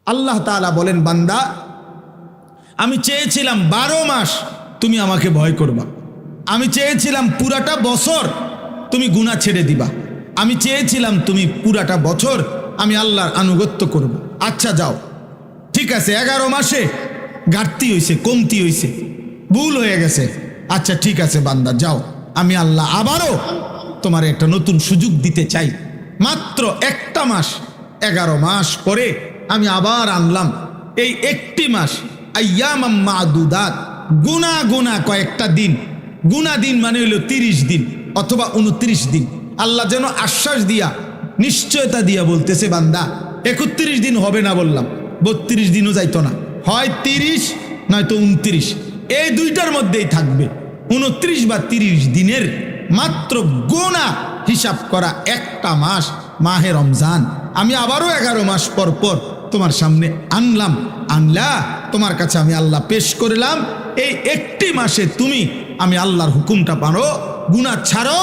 আল্লাহ তাআলা বলেন, বান্দা আমি চেয়েছিলাম 12 মাস তুমি আমাকে ভয় করবা, আমি চেয়েছিলাম পুরাটা বছর তুমি গুনাহ ছেড়ে দিবা, আমি চেয়েছিলাম তুমি পুরাটা বছর আমি আল্লাহর আনুগত্য করব। আচ্ছা যাও, ঠিক আছে, 11 মাসে ঘাটতি হয়েছে, কমতি হয়েছে, ভুল হয়ে গেছে, আচ্ছা ঠিক আছে বান্দা যাও, আমি আল্লাহ আবারও তোমার একটা নতুন সুযোগ দিতে চাই। মাত্র একটা মাস, 11 মাস পরে আমি আবার আনলাম এই একটি মাস, আইয়ামাম মাদুদাত, গুনা গুনা কয়েকটা দিন, গুনা দিন মানে হলো 30 দিন অথবা 29 দিন। আল্লাহ যেন আশ্বাস দিয়া, নিশ্চয়তা দিয়া বলতেছে, বান্দা 31 দিন হবে না বললাম, 32 দিনও যাইতো না, হয় 30 নয়তো 29, এই দুইটার মধ্যেই থাকবে। 29 বা 30 দিনের মাত্র গোনা হিসাব করা একটা মাস মাহে রমজান আমি আবারও 11 মাস পর পর তোমার সামনে আনলাম, আনলা তোমার কাছে আমি আল্লাহ পেশ করলাম। এই একটি মাসে তুমি আমি আল্লাহর হুকুমটা পারো, গুনাহ ছাড়ো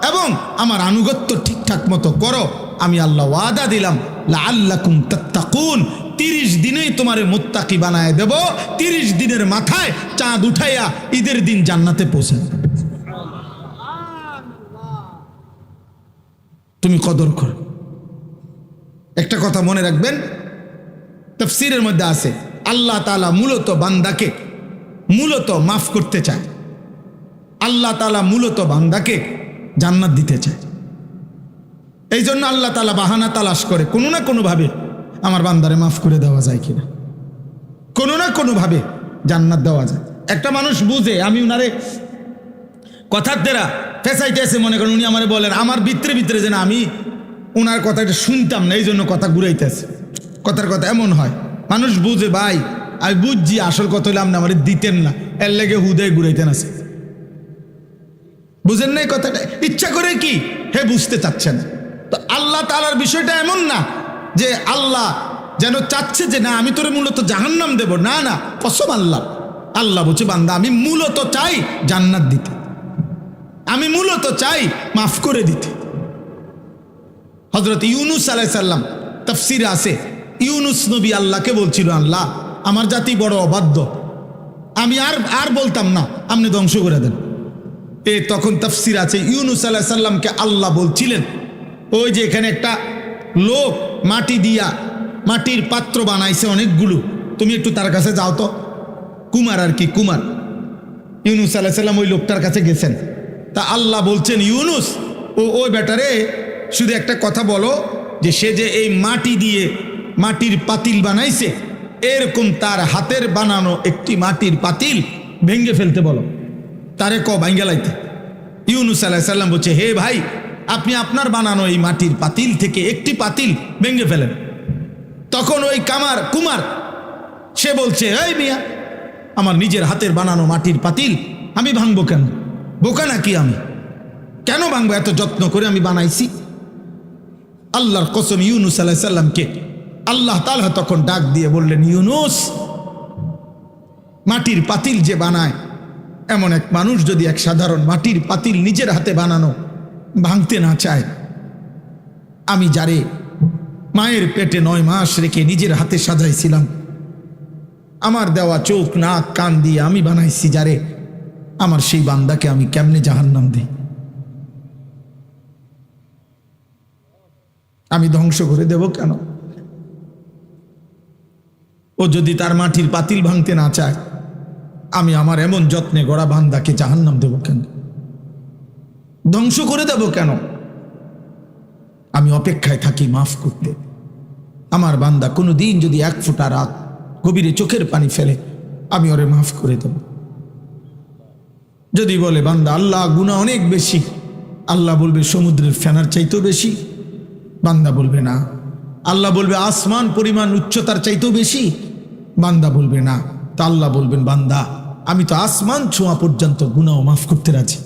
এবং আমার আনুগত্য ঠিকঠাক মতো করো। আমি আল্লাহ ওয়াদা দিলাম, লাআল্লাকুম তাত্তাকুন, 30 দিনেই তোমারে মুত্তাকি বানায় দেব। 30 দিনের মাথায় চাঁদ উঠাইয়া ঈদের দিন জান্নাতে পৌঁছে তুমি কদর করো। একটা কথা মনে রাখবেন, তাফসীরের মধ্যে আছে আল্লাহ তাআলা মূলত বান্দাকে মূলত মাফ করতে চায়, আল্লাহ তাআলা মূলত বান্দাকে জান্নাত দিতে চায়। এই জন্য আল্লাহ তাআলা বাহানা তালাশ করে কোনো না কোনোভাবে আমার বান্দারে মাফ করে দেওয়া যায় কিনা, কোনো না কোনোভাবে জান্নাত দেওয়া যায়। একটা মানুষ বুঝে আমি উনারে কথার দ্বারা ফেসাইতেছে, মনে করেন উনি আমারে বলেন, আমার ভিতরে ভিতরে যেন আমি ওনার কথাটা শুনতাম না, এই জন্য কথা ঘুরাইতেছে। কথার কথা এমন হয়, মানুষ বুঝে ভাই আমি বুঝছি, আসল কথা হইলে আপনি আমার দিতেন না, এর লেগে হুদায় ঘুরাইতেন আছে, বুঝেন নাই কথাটা, ইচ্ছা করে কি হে বুঝতে চাচ্ছেন। তো আল্লাহ তাআলার বিষয়টা এমন না যে আল্লাহ যেন চাচ্ছে যে না আমি তোরে মূলত জাহান্নাম দেব, না না, কসম আল্লাহ। আল্লাহ বলছে, বান্দা আমি মূলত চাই জান্নাত দিতে, আমি মূলত চাই মাফ করে দিতে। হযরত ইউনূস আলাইহিস সালাম তাফসীরে আছে, ইউনূস নবী আল্লাহকে বলছিল, আল্লাহ আমার জাতি বড় অবাধ্য, আমি আর বলতাম না, আপনি ধ্বংস করে দেন। তখন তাফসীর আছে ইউনূস আলাইহিস সালামকে আল্লাহ বলছিলেন, ওই যে এখানে একটা লোক মাটি দিয়া মাটির পাত্র বানাইছে অনেকগুলো, তুমি একটু তার কাছে যাও তো, কুমার আর কি, কুমার। ইউনূস আলাইহিস সালাম ওই লোকটার কাছে গেছেন, তা আল্লাহ বলছেন, ইউনূস ওই ব্যাটারে শুধু একটা কথা বলো যে সে যে এই মাটি দিয়ে মাটির পাতিল বানাইছে, এরকম তার হাতের বানানো একটি মাটির পাতিল ভেঙে ফেলতে বলো, তারে ভাঙ্গা লাইতে। ইউনূস আলাইহিস সালাম বলছে, হে ভাই, আপনি আপনার বানানো এই মাটির পাতিল থেকে একটি পাতিল ভেঙে ফেলেন। তখন ওই কুমার সে বলছে, এই মিয়া, আমার নিজের হাতের বানানো মাটির পাতিল আমি ভাঙবো কেন? বোকা নাকি আমি? কেন ভাঙবো? এত যত্ন করে আমি বানাইছি। আল্লাহর কসম, ইউনূস আলাইহিস সালামকে আল্লাহ তাআলা তখন ডাক দিয়ে বললেন, ইউনূস, মাটির পাতিল যে বানায়, এমন এক মানুষ যদি এক সাধারণ মাটির পাতিল নিজের হাতে বানানো ভাঙতে না চায়, আমি যারে মায়ের পেটে 9 মাস রেখে নিজের হাতে সাজাইছিলাম, আমার দেওয়া চোখ নাক কান দিয়ে আমি বানাইছি যারে, আমার সেই বান্দাকে আমি কেমনে জাহান্নাম দিই? আমি ধ্বংস করে দেব কেন? ও যদি তার মাটির পাতিল ভাঙতে না চায়, আমি আমার এমন যত্নে গড়া বান্দাকে জাহান্নাম দেব কেন? ধ্বংস করে দেব কেন? আমি অপেক্ষায় থাকি মাফ করতে। আমার বান্দা কোনো দিন যদি 1 ফোঁটা রাত গভীরে চোখের পানি ফেলে, আমি ওরে মাফ করে দেব। যদি বলে বান্দা আল্লাহ গুনাহ অনেক বেশি, আল্লাহ বলবে সমুদ্রের ফেনার চাইতেও বেশি, বান্দা বলবে না। আল্লাহ বলবে আসমান পরিমাণ উচ্চতার চাইতেও বেশি, বান্দা বলবে না। তা আল্লাহ বলবেন, বান্দা আমি তো আসমান ছোঁয়া পর্যন্ত গুনাহ মাফ করতে রাজি।